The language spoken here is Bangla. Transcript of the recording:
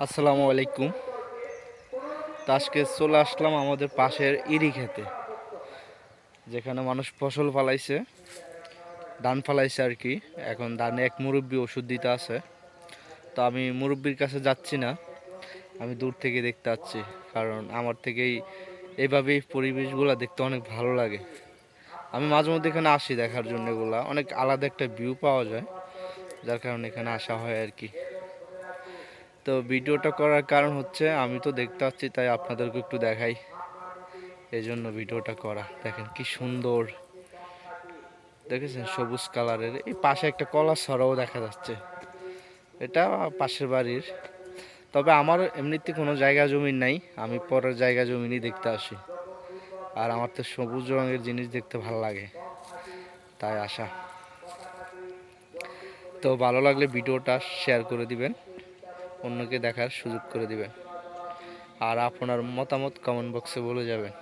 আসসালামু আলাইকুম। তো আজকে চলে আসলাম আমাদের পাশের ইরি খেতে, যেখানে মানুষ ফসল ফলাইছে, ধান ফলাইছে আর কি। এখন ধানে এক মুরব্বি ওষুধ দিতে আছে। তো আমি মুরব্বির কাছে যাচ্ছি না, আমি দূর থেকে দেখতে পাচ্ছি, কারণ আমার থেকেই এইভাবেই পরিবেশগুলো দেখতে অনেক ভালো লাগে। আমি মাঝে মধ্যে এখানে আসি দেখার জন্য, এগুলা অনেক আলাদা একটা ভিউ পাওয়া যায়, যার কারণে এখানে আসা হয় আর কি। তো ভিডিওটা করার কারণ হচ্ছে আমি তো দেখতে পাচ্ছি, তাই আপনাদেরকে একটু দেখাই, এই জন্য ভিডিওটা করা। দেখেন কি সুন্দর, দেখেছেন সবুজ কালারের। এই পাশে একটা কলা ছড়াও দেখা যাচ্ছে, এটা পাশের বাড়ির। তবে আমার এমনিতে কোনো জায়গা জমি নাই, আমি পরের জায়গা জমিনই দেখতে আসি। আর আমার তো সবুজ রঙের জিনিস দেখতে ভালো লাগে, তাই আসা। তো ভালো লাগলে ভিডিওটা শেয়ার করে দিবেন, অন্যকে দেখার সুযোগ করে দিবেন, আর আপনার মতামত কমেন্ট বক্সে বলে যাবেন।